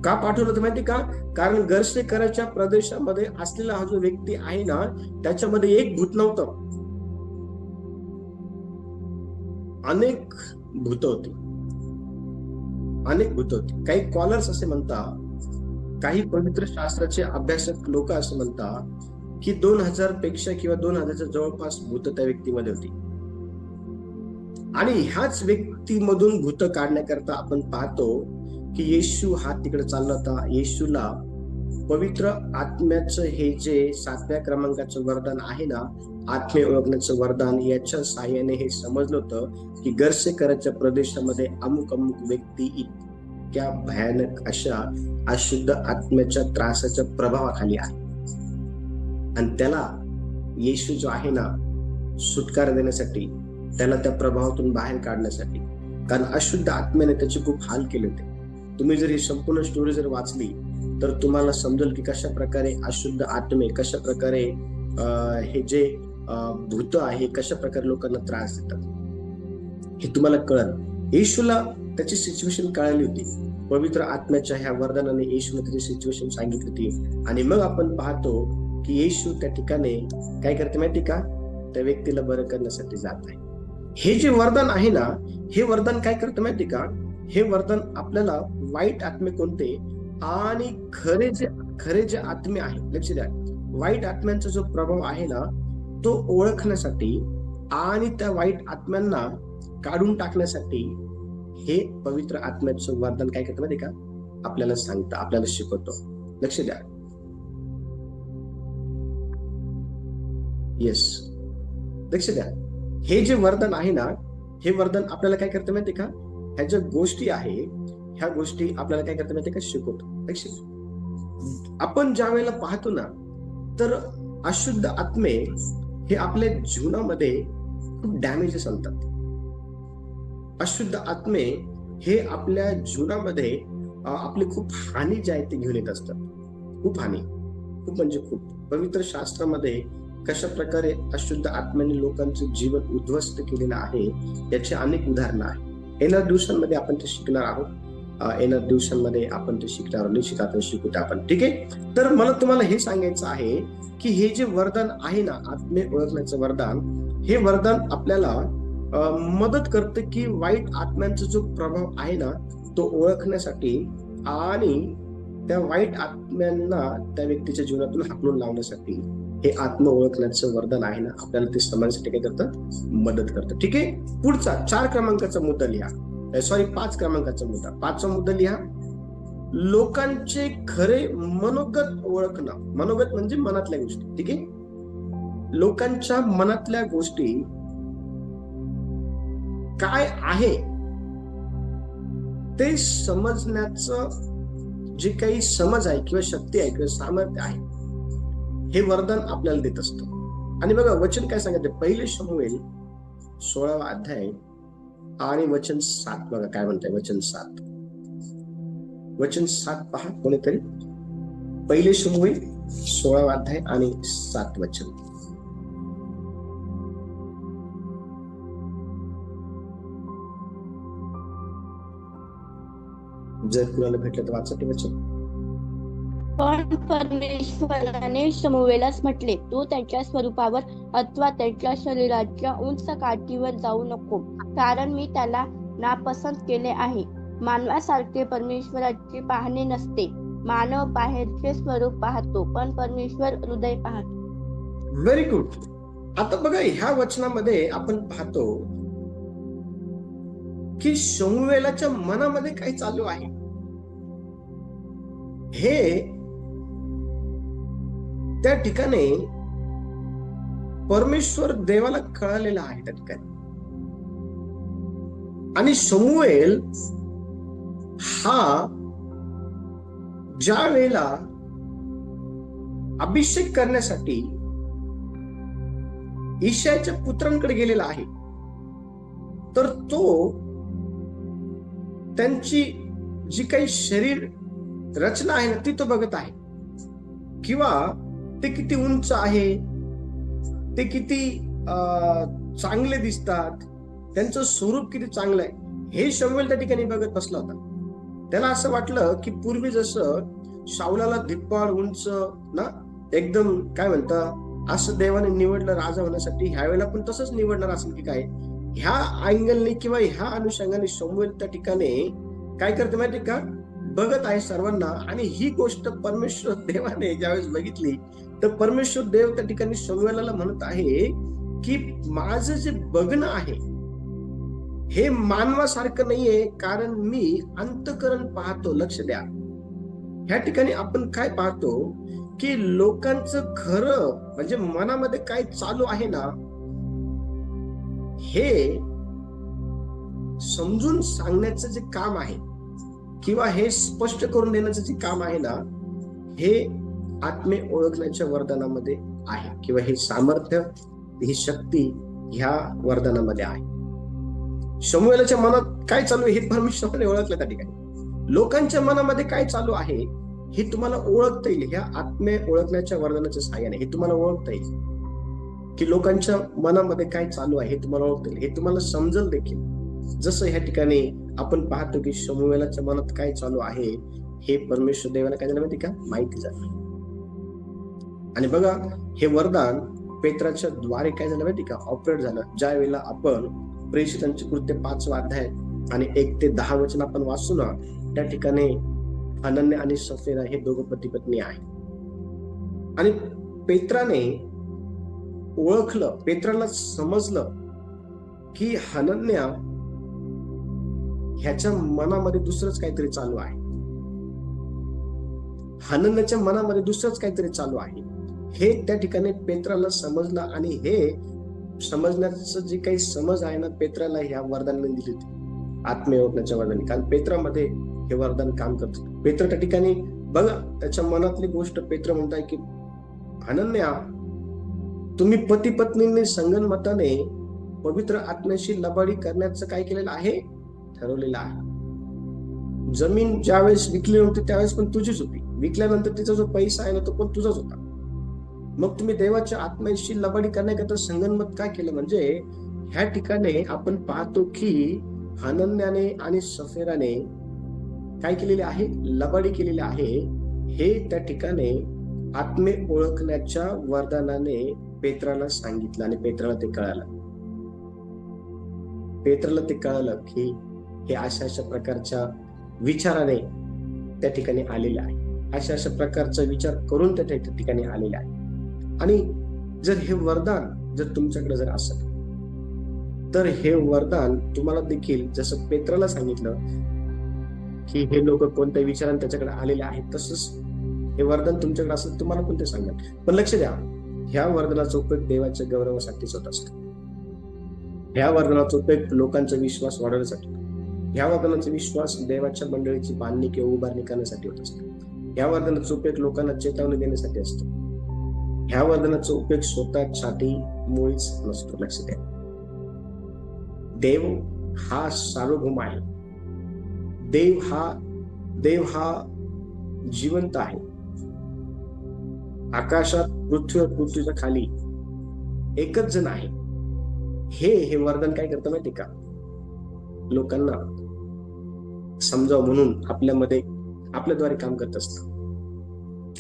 का पाठवलं होतं माहिती का? कारण गर्सेकराच्या प्रदेशामध्ये असलेला हा जो व्यक्ती आहे ना, त्याच्यामध्ये एक भूत नव्हतं, अनेक भूत होती, अनेक भूत होती. काही कॉलर्स असे म्हणतात, काही पवित्र शास्त्राचे अभ्यासक लोक असं म्हणतात की 2000 पेक्षा किंवा 2000च्या जवळपास भूत त्या व्यक्तीमध्ये होती. आणि ह्याच व्यक्तीमधून भूत काढण्याकरता आपण पाहतो की येशू हा तिकडे चालला होता. येशूला पवित्र आत्म्याचं हे जे 7व्या क्रमांकाचं वरदान आहे ना, आत्मे ओळखण्याचं वरदान, याच्या साहाय्याने हे समजलं होतं की गर्सेकराच्या प्रदेशामध्ये अमुक व्यक्ती इतक्या भयानक अशा अशुद्ध आत्म्याच्या त्रासाच्या प्रभावाखाली आहे, आणि त्याला येशू जो आहे ना सुटकारा देण्यासाठी, त्याला त्या प्रभावातून बाहेर काढण्यासाठी, कारण अशुद्ध आत्म्याने त्याचे खूप हाल केले होते. तुम्ही जर ही संपूर्ण स्टोरी जर वाचली तर तुम्हाला समजेल की कशा प्रकारे अशुद्ध आत्मे, कशा प्रकारे हे जे भूत आहे कशा प्रकारे लोकांना त्रास देतात, हे तुम्हाला कळलं. येशूला त्याची सिच्युएशन कळाली होती. पवित्र आत्म्याच्या ह्या वरदानाने येशूला त्याची सिच्युएशन सांगितली होती. आणि मग आपण पाहतो की येशू त्या ठिकाणी काय करते माहिती का, त्या व्यक्तीला बरं करण्यासाठी जात आहे. हे जे वरदान आहे ना, हे वरदान काय करतं माहिती का, हे वरदान आपल्याला वाईट आत्मे कोणते आणि खरे जे आत्मे आहे, लक्ष द्या, वाईट आत्म्यांचा जो प्रभाव आहे ना तो ओळखण्यासाठी आणि त्या वाईट आत्म्यांना काढून टाकण्यासाठी हे पवित्र आत्म्याचं वरदान काय करतं माहिती का, आपल्याला सांगतं, आपल्याला शिकवतो. लक्ष द्या. येस, लक्ष द्या. हे जे वरदान आहे ना, हे वरदान आपल्याला काय करतं माहिती का, ह्या ज्या गोष्टी आहे ह्या गोष्टी आपल्याला काय करतं माहिती का, शिकवतो. लक्ष द्या. आपण ज्या वेळेला पाहतो ना, तर अशुद्ध आत्मे हे आपल्या जीवनामध्ये खूप डॅमेजेस आणतात. अशुद्ध आत्मे हे आपल्या जीवनामध्ये आपली खूप हानी जी आहे ते घेऊन येत असतात. खूप हानी, खूप म्हणजे खूप. पवित्र शास्त्रामध्ये कशा प्रकारे अशुद्ध आत्म्याने लोकांचं जीवन उद्ध्वस्त केलेलं आहे याची अनेक उदाहरणं आहेत. येणाऱ्या दिवसांमध्ये आपण ते शिकणार आहोत. येणाऱ्या दिवसांमध्ये आपण ते शिकणार आहोत, निश्चित आपण शिकूत आपण. ठीक आहे. तर मला तुम्हाला हे सांगायचं आहे की हे जे वरदान आहे ना, आत्मे ओळखण्याचं वरदान, हे वरदान आपल्याला मदत करते की वाईट आत्म्यांचा जो प्रभाव आहे ना तो ओळखण्यासाठी आणि त्या वाईट आत्म्यांना त्या व्यक्तीच्या जीवनातून हाकलून लावण्यासाठी हे आत्म ओळखण्याचं वरदान आहे ना, आपल्याला ते समजण्यासाठी काय करतात, मदत करतं. ठीक आहे. पुढचा 4 क्रमांकाचा मुद्दा लिहा, 5 क्रमांकाचा मुद्दा. 5वा मुद्दा लिहा, लोकांचे खरे मनोगत ओळखणं. मनोगत म्हणजे मनातल्या गोष्टी. ठीक आहे. लोकांच्या मनातल्या गोष्टी काय आहे ते समजण्याचं जी काही समज आहे किंवा शक्ती आहे किंवा सामर्थ्य आहे, हे वरदान आपल्याला देत असतो. आणि बघा वचन काय सांगितलं, पहिले शमूएल 16वा अध्याय आणि वचन 7. बघा काय म्हणतंय वचन 7. वचन 7 पहा कोणीतरी. पहिले शमूएल 16वा अध्याय आणि 7 वचन. जर कुणाला भेटलं तर वाचा ते वचन. पण परमेश्वराने शमूएलास म्हटले, तू त्याच्या स्वरूपावर अथवा त्याच्या शरीराच्या उंच काठीवर जाऊ नको, कारण मी त्याला नापसंत केले आहे. मानवासारखे परमेश्वराचे पाहणे नसते. मानव बाहेरचे स्वरूप पाहतो, पण परमेश्वर हृदय पाहतो. Very good. आता बघा ह्या वचनामध्ये आपण पाहतो की शमूएलाच्या मनामध्ये काय चालू आहे हे त्या ठिकाणी परमेश्वर देवाला कळालेलं आहे त्या ठिकाणी. आणि शमूएल हा ज्या वेळेला अभिषेक करण्यासाठी ईशायाच्या पुत्रांकडे गेलेला आहे, तर तो त्यांची जी काही शरीर रचना आहे ना ती तो बघत आहे, किंवा ते किती उंच आहे, ते किती चांगले दिसतात, त्यांचं स्वरूप किती चांगलं आहे, हे शमूएल त्या ठिकाणी बघत बसला होता. त्याला असं वाटलं की पूर्वी जसं शाऊलाला धिप्पाड उंच ना एकदम काय म्हणता असं देवाने निवडलं राजा होण्यासाठी, ह्या वेळेला पण तसंच निवडणार असेल की काय, ह्या अँगलने किंवा ह्या अनुषंगाने शमूएल त्या ठिकाणी काय करते माहिती का, बघत आहे सर्वांना. आणि ही गोष्ट परमेश्वर देवाने ज्यावेळेस बघितली तर परमेश्वर देव त्या ठिकाणी शमूएलाला म्हणत आहे की माझं जे बघणं आहे हे मानवासारखं नाहीये, कारण मी अंतःकरण पाहतो. लक्ष द्या, ह्या ठिकाणी आपण काय पाहतो की लोकांचं खरं म्हणजे मनामध्ये काय चालू आहे ना हे समजून सांगण्याचं जे काम आहे किंवा हे स्पष्ट करून देण्याचं जे काम आहे ना, हे आत्मे ओळखण्याच्या वरदानामध्ये आहे, किंवा हे सामर्थ्य, ही शक्ती ह्या वरदानामध्ये आहे. शमूएलाच्या मनात काय चालू आहे हे परमेश्वराने ओळखलं त्या ठिकाणी. लोकांच्या मनामध्ये काय चालू आहे हे तुम्हाला ओळखता येईल ह्या आत्मे ओळखण्याच्या वरदानाच्या सहाय्याने. हे तुम्हाला ओळखता येईल की लोकांच्या मनामध्ये काय चालू आहे, हे तुम्हाला ओळखता येईल, हे तुम्हाला समजल देखील. जसं ह्या ठिकाणी आपण पाहतो की शमूएलाच्या मनात काय चालू आहे हे परमेश्वर देवाला काय झालं माहिती का, माहिती झालं. आणि बघा हे वरदान पेत्राच्या द्वारे काय झालं माहिती का, ऑपरेट झालं. ज्या वेळेला आपण प्रेषितांची कृत्य 5वा अध्याय आणि 1 ते 10 वचन आपण वाचू ना, त्या ठिकाणी हनन्या आणि सफेरा हे दोघं पती पत्नी आहे. आणि पेत्राने ओळखलं, पेत्राला समजलं की हनन्या ह्याच्या मनामध्ये दुसरंच काहीतरी चालू आहे, हनन्याच्या मनामध्ये दुसरंच काहीतरी चालू आहे हे त्या ठिकाणी पेत्राला समजलं. आणि हे समजण्याचं जे काही समज आहे ना पेत्राला ह्या वरदानाने दिली होती, आत्मे ओळखण्याच्या वरदानाने. कारण पेत्रामध्ये हे वरदान काम करतं. पेत्र त्या ठिकाणी बघा त्याच्या मनातली गोष्ट पेत्र म्हणताय की हनन्या, तुम्ही पती पत्नींनी संगनमताने पवित्र आत्म्याशी लबाडी करण्याचं काय केलेलं आहे, ठरवलेलं आहे. जमीन ज्यावेळेस विकली नव्हती त्यावेळेस पण तुझीच होती, विकल्यानंतर तिचा जो पैसा आहे ना तो पण तुझाच होता. मग तुम्ही देवाच्या आत्म्याशी लबाडी करण्याकरता संगनमत काय केलं. म्हणजे ह्या ठिकाणी आपण पाहतो की हनन्याने आणि सफेराने काय केलेले आहे, लबाडी केलेली आहे. हे त्या ठिकाणी आत्मे ओळखण्याच्या वरदानाने पेत्राला सांगितलं आणि पेत्राला ते कळालं. पेत्राला ते कळालं की हे अशा प्रकारच्या विचाराने त्या ठिकाणी आलेले आहे, अशा प्रकारचा विचार करून त्या ठिकाणी आलेले आहे. आणि जर हे वरदान जर तुमच्याकडे जर असेल तर हे वरदान तुम्हाला देखील जसं पेत्राला सांगितलं की हे लोक कोणत्या विचाराने त्याच्याकडे आलेले आहेत, तसंच हे वरदान तुमच्याकडे असेल तुम्हाला पण ते सांगेल. पण लक्ष द्या, ह्या वरदानाचा उपयोग देवाच्या गौरवासाठीच होत असतो. ह्या वरदानाचा उपयोग लोकांचा विश्वास वाढवण्यासाठी, ह्या वरदानाचा विश्वास देवाच्या मंडळीची बांधणी किंवा उभारणी करण्यासाठी होत असतो. ह्या वरदानाचा उपयोग लोकांना चेतावणी देण्यासाठी असतो. ह्या वरदानाचा उपयोग स्वतःसाठी मुळीच नसतो. लक्ष द्या, देव हा सार्वभौम आहे. देव हा जिवंत आहे. आकाशात, पृथ्वीवर, पृथ्वीच्या खाली एकच जण आहे. हे वरदान काय करतं माहिती का? लोकांना समजावं म्हणून आपल्याद्वारे काम करत असतं.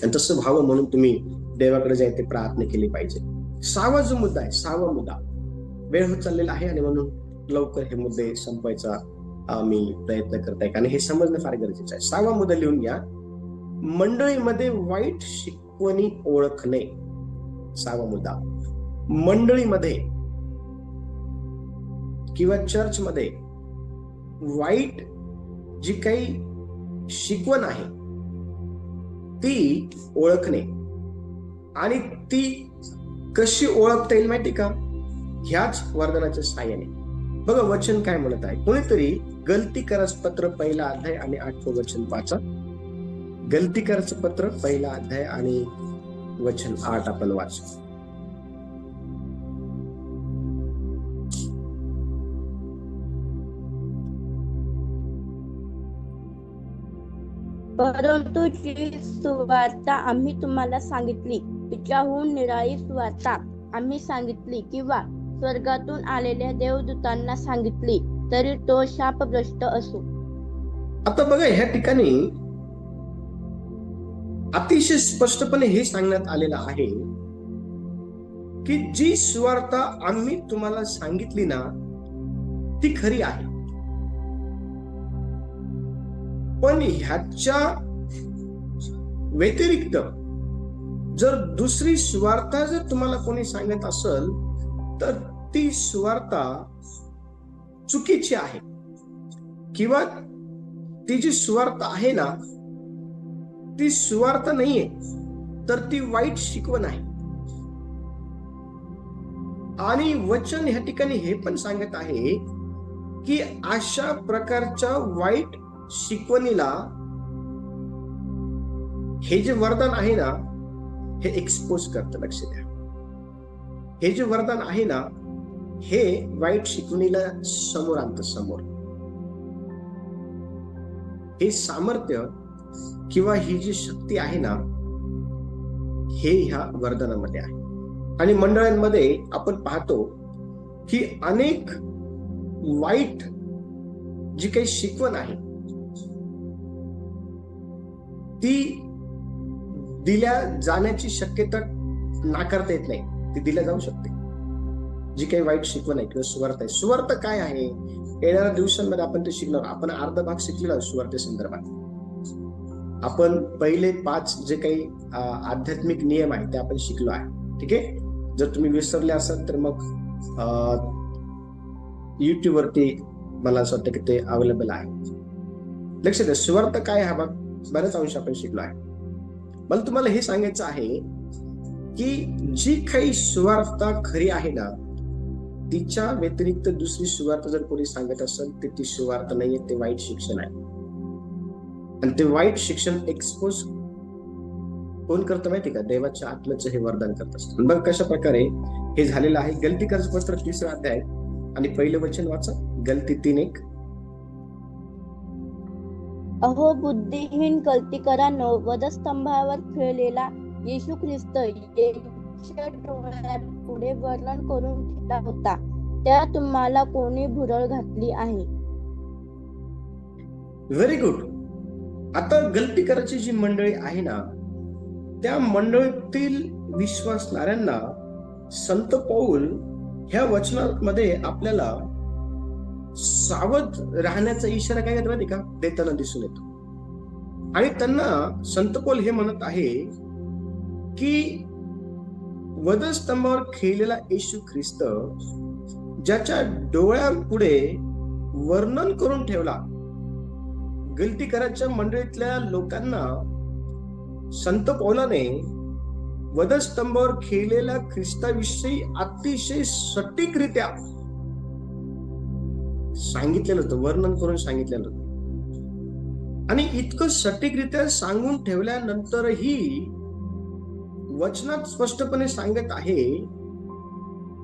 आणि तसं व्हावं म्हणून तुम्ही देवाकडे जायचे प्रार्थना केली पाहिजे. 6वा जो मुद्दा आहे, 6वा मुद्दा, वेळ होत चाललेला आहे आणि म्हणून लवकर हे मुद्दे संपवायचा मी प्रयत्न करत आहे, कारण हे समजणं फार गरजेचं आहे. 6वा मुद्दा लिहून घ्या, मंडळीमध्ये वाईट शिकवणी ओळखणे. 6वा मुद्दा, मंडळीमध्ये किंवा चर्चमध्ये वाईट जी काही शिकवण आहे ती ओळखणे. आणि ती कशी ओळखता येईल माहिती का? ह्याच वरदानाच्या साहाय्याने. बघा वचन काय म्हणत आहे. कोणीतरी गलतीकराचं पत्र 1 अध्याय आणि 8 वचन वाचा. गलतीकराचं पत्र 1 अध्याय आणि वचन 8 आपण वाचू. परंतु जी सुवार्ता आम्ही तुम्हाला सांगितली तिच्याहून निराळी सुवार्ता आम्ही सांगितली किंवा स्वर्गातून आलेल्या देवदूतांना सांगितली तरी तो शापग्रस्त असो. आता बघा, ह्या ठिकाणी अतिशय स्पष्टपणे हे सांगण्यात आलेलं आहे की जी सुवार्ता आम्ही तुम्हाला सांगितली ना ती खरी आहे, पण ह्याच्या व्यतिरिक्त जर दुसरी सुवार्ता जर तुम्हाला कोणी सांगत असेल तर ती सुवार्ता चुकीची आहे, किंवा ती जी सुवार्ता आहे ना ती सुवार्ता नाहीये, तर ती वाईट शिकवण आहे. आणि वचन ह्या ठिकाणी हे पण सांगत आहे की अशा प्रकारच्या वाईट शिकवणीला हे जे वरदान आहे ना हे एक्सपोज करतं. लक्ष द्या, हे जे वरदान आहे ना हे वाईट शिकवणीला समोर आणतं. समोर हे सामर्थ्य किंवा ही जी शक्ती आहे ना हे ह्या वरदानामध्ये आहे. आणि मंडळांमध्ये आपण पाहतो की अनेक वाईट जी काही शिकवण आहे ती दिल्या जाण्याची शक्यता नाकारता येत नाही, ती दिल्या जाऊ शकते. जी काही वाईट शिकवण आहे किंवा सुवार्थ आहे. सुवार्थ काय आहे येणाऱ्या दिवसांमध्ये आपण ते शिकणार. आपण अर्धा भाग शिकलेला आहोत सुवार्थे संदर्भात. आपण पहिले 5 जे काही आध्यात्मिक नियम आहेत ते आपण शिकलो आहे. ठीक आहे, जर तुम्ही विसरले असाल तर मग YouTube वरती मला असं वाटतं की ते अवेलेबल आहे. लक्ष द्या, सुवार्थ काय हा भाग बऱ्याच अंश आपण शिकलो आहे. मला तुम्हाला हे सांगायचं आहे की जी काही सुवार्ता खरी आहे ना तिच्या व्यतिरिक्त दुसरी सुवार्ता जर कोणी सांगत असेल तर ती सुवार्ता नाहीये, ते वाईट शिक्षण आहे. आणि ते वाईट शिक्षण एक्सपोज कोण करतं माहिती का? देवाच्या आत्म्याचं हे वरदान करत असतं. बघ कशा प्रकारे हे झालेलं आहे. गलतीकराचं पत्र 3 अध्याय आणि पहिलं वचन वाचा. गलती 3:1. अहो बुद्धिहीन गलतीकरांनो, वधस्तंभावर खेळलेला येशू ख्रिस्त यांच्या डोळ्यापुढे वर्णन करून ठेवला होता, त्या तुम्हाला कोणी भुरळ घातली आहे. Very good. आता गलतीकराची जी मंडळी आहे ना त्या मंडळीतील विश्वासणाऱ्यांना संत पौल ह्या वचनामध्ये आपल्याला सावध राहण्याचा इशारा काय माहिती का देताना दिसून येतो. आणि त्यांना संत पौल हे म्हणत आहे की वधस्तंभावर खेळलेला येशू ख्रिस्त ज्याच्या डोळ्यापुढे वर्णन करून ठेवला. गलतीकराच्या मंडळीतल्या लोकांना संत पौलाने वधस्तंभावर खेळलेल्या ख्रिस्ताविषयी अतिशय सटीकरित्या सांगितलेलं होतं, वर्णन करून सांगितलेलं होतं. आणि इतकं सटीकरित्या सांगून ठेवल्यानंतरही वचनात स्पष्टपणे सांगत आहे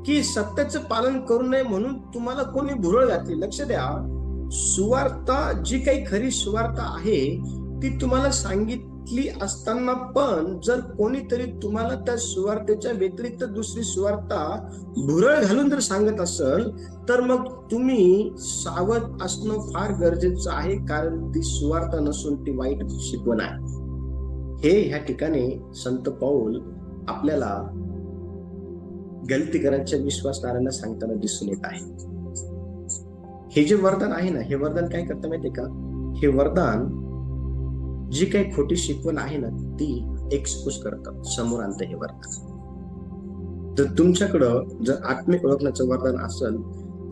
की सत्याचं पालन करू नये म्हणून तुम्हाला कोणी भुरळ घातली. लक्ष द्या, सुवार्ता जी काही खरी सुवार्ता आहे ती तुम्हाला सांगितली असताना पण जर कोणीतरी तुम्हाला त्या सुवार्तेच्या व्यतिरिक्त दुसरी सुवार्ता भुरळ घालून जर सांगत असेल तर मग तुम्ही सावध असणं फार गरजेचं आहे, कारण ती सुवार्ता नसून ती वाईट शिकवण आहे. हे ह्या ठिकाणी संत पौल आपल्याला गलतीकरांच्या विश्वासणाऱ्यांना सांगताना दिसून येत आहे. हे जे वरदान आहे ना, हे वरदान काय करतं माहितीये का? हे वरदान जी काही खोटी शिकवण आहे ना ती एक्सपोज करतं, समोर आणतं हे वरदान. जर तुमच्याकडं जर आत्मिक ओळखण्याचं वरदान असेल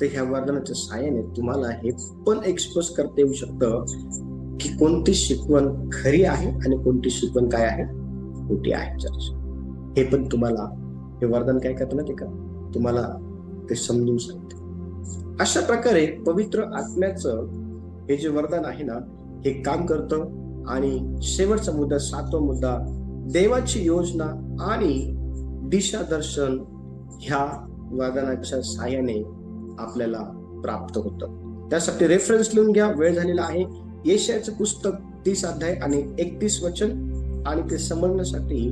तर ह्या वरदानाच्या सहाय्याने तुम्हाला हे पण एक्सपोज करता येऊ शकतं की कोणती शिकवण खरी आहे आणि कोणती शिकवण काय आहे, खोटी आहे. हे पण तुम्हाला हे वरदान काय करतं ना ते का तुम्हाला ते समजून सांगते. अशा प्रकारे पवित्र आत्म्याचं हे जे वरदान आहे ना हे काम करतं. आणि शेवटचा मुद्दा, 7वा मुद्दा, देवाची योजना आणि दिशादर्शन ह्या वरदानाच्या सहाय्याने आपल्याला प्राप्त होतं. त्यासाठी रेफरन्स लिहून घ्या, वेळ झालेला आहे. यशायाचं पुस्तक 30 अध्याय आणि 31 वचन आणि ते समजण्यासाठी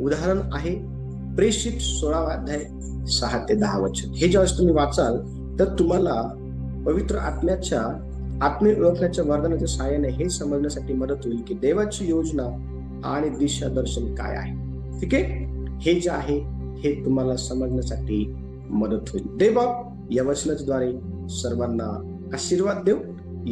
उदाहरण आहे प्रेषित 16 अध्याय 6 ते 10 वचन. हे ज्यावेळेस तुम्ही वाचाल तर तुम्हाला पवित्र आत्म्याच्या आत्मिक ओळखण्याच्या वरदानाच्या सहाय्याने हे समजण्यासाठी मदत होईल की देवाची योजना आणि दिशादर्शन काय आहे. ठीक आहे, हे जे आहे हे तुम्हाला समजण्यासाठी मदत होईल. देव या वचनाद्वारे सर्वांना आशीर्वाद देव.